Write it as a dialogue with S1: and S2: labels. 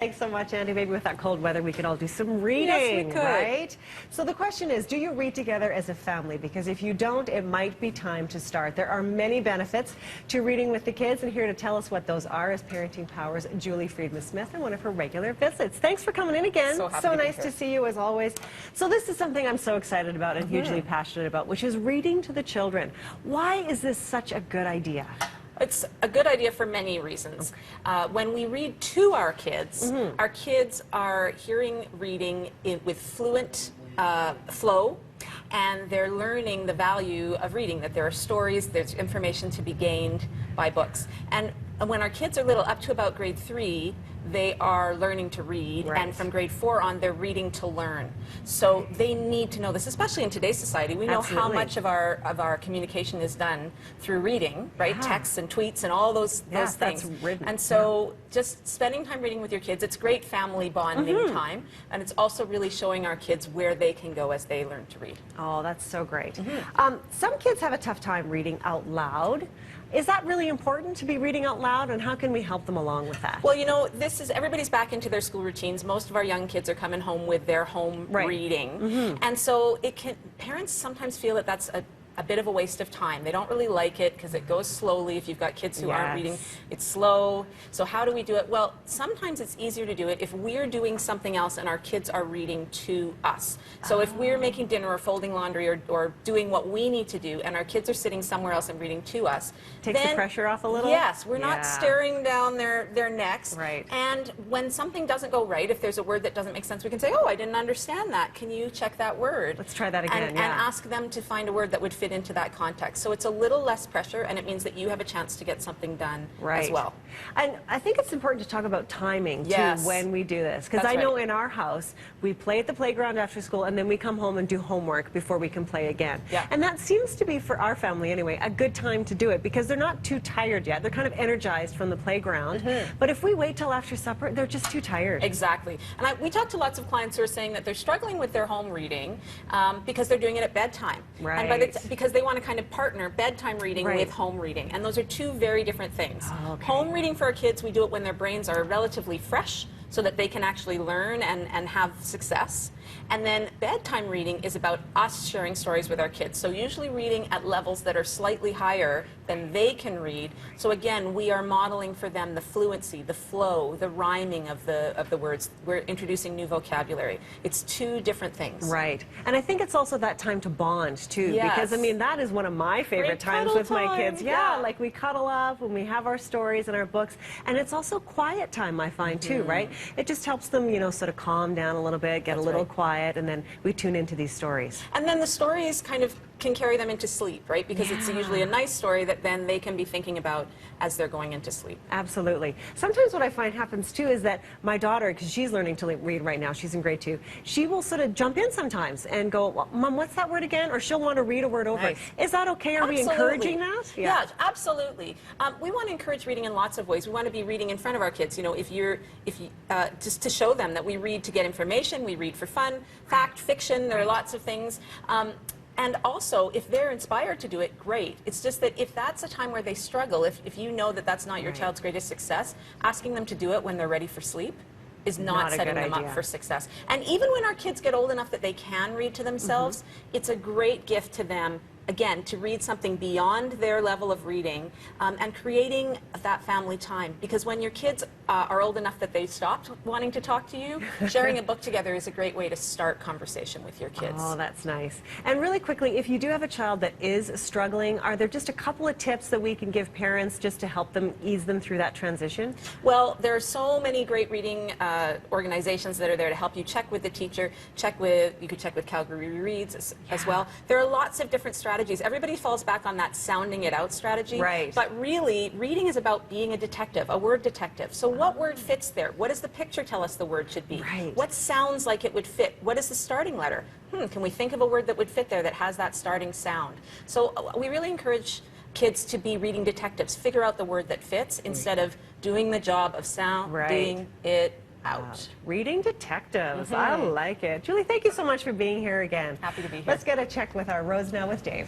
S1: Thanks so much, Andy. Maybe with that cold weather, we could all do some reading,
S2: Yes, we could.
S1: right? So the question is, do you read together as a family? Because if you don't, it might be time to start. There are many benefits to reading with the kids, and here to tell us what those are is Parenting Power's Julie Freedman-Smith and one of her regular visits. Thanks for coming in again.
S2: So happy to be
S1: nice
S2: here.
S1: to see you, as always. So this is something I'm so excited about and hugely passionate about, which is reading to the children. Why is this such a good idea?
S2: It's a good idea for many reasons. When we read to our kids are hearing reading with fluent flow, and they're learning the value of reading, that there are stories, there's information to be gained by books. And when our kids are little, up to about grade 3, they are learning to read, and from grade 4 on, they're reading to learn. So they need to know this, especially in today's society. We know how much of our communication is done through reading, right? Texts and tweets and all those things.
S1: That's written.
S2: And so just spending time reading with your kids, it's great family bonding time, and it's also really showing our kids where they can go as they learn to read.
S1: Oh, that's so great. Some kids have a tough time reading out loud. Is that really important to be reading out loud, and how can we help them along with that?
S2: Well, you know, everybody's back into their school routines. Most of our young kids are coming home with their home reading. And so parents sometimes feel that that's a bit of a waste of time. They don't really like it because it goes slowly. If you've got kids who aren't reading, it's slow. So how do we do it? Well, sometimes it's easier to do it if we're doing something else and our kids are reading to us. So if we're making dinner or folding laundry or doing what we need to do and our kids are sitting somewhere else and reading to us,
S1: takes the pressure off a little?
S2: Yes, we're not staring down their necks.
S1: Right.
S2: And when something doesn't go right, if there's a word that doesn't make sense, we can say, oh, I didn't understand that. Can you check that word?
S1: Let's try that again,
S2: and ask them to find a word that would fit into that context. So it's a little less pressure, and it means that you have a chance to get something done as well.
S1: And I think it's important to talk about timing, too, when we do this. Because I know in our house, we play at the playground after school, and then we come home and do homework before we can play again. And that seems to be, for our family anyway, a good time to do it, because they're not too tired yet. They're kind of energized from the playground. But if we wait till after supper, they're just too tired.
S2: Exactly. And we talk to lots of clients who are saying that they're struggling with their home reading because they're doing it at bedtime. And because they want to kind of partner bedtime reading with home reading. And those are two very different things. Home reading for our kids, we do it when their brains are relatively fresh, so that they can actually learn and have success. And then bedtime reading is about us sharing stories with our kids. So usually reading at levels that are slightly higher than they can read. So again, we are modeling for them the fluency, the flow, the rhyming of the words. We're introducing new vocabulary. It's two different things.
S1: Right. And I think it's also that time to bond, too. Because, I mean, that is one of my favorite times with my kids. Like we cuddle up when we have our stories and our books. And it's also quiet time, I find, too, right? It just helps them, you know, sort of calm down a little bit, get a little quiet, and then we tune into these stories.
S2: And then the stories kind of can carry them into sleep, right? Because it's usually a nice story that then they can be thinking about as they're going into sleep.
S1: Absolutely. Sometimes what I find happens too is that my daughter, because she's learning to read right now, she's in grade 2, she will sort of jump in sometimes and go, well, Mom, what's that word again? Or she'll want to read a word over. Is that okay? Are we encouraging that?
S2: Yeah, absolutely. We want to encourage reading in lots of ways. We want to be reading in front of our kids. You know, just to show them that we read to get information, we read for fun, fact, fiction, there are lots of things. And also, if they're inspired to do it, great. It's just that if that's a time where they struggle, if you know that that's not your child's greatest success, asking them to do it when they're ready for sleep is not setting them up for success. And even when our kids get old enough that they can read to themselves, it's a great gift to them, again, to read something beyond their level of reading and creating that family time. Because when your kids are old enough that they stopped wanting to talk to you, sharing a book together is a great way to start conversation with your kids.
S1: Oh, that's nice. And really quickly, if you do have a child that is struggling, are there just a couple of tips that we can give parents just to help them ease them through that transition?
S2: Well, there are so many great reading organizations that are there to help you. Check with the teacher, you could check with Calgary Reads as well. There are lots of different strategies. Everybody falls back on that sounding it out strategy. But really, reading is about being a detective, a word detective. So what word fits there? What does the picture tell us the word should be? What sounds like it would fit? What is the starting letter? Can we think of a word that would fit there that has that starting sound? So we really encourage kids to be reading detectives. Figure out the word that fits instead of doing the job of sounding it out.
S1: Reading detectives. I like it. Julie, thank you so much for being here again.
S2: Happy to be here.
S1: Let's get a check with our Rose Now with Dave.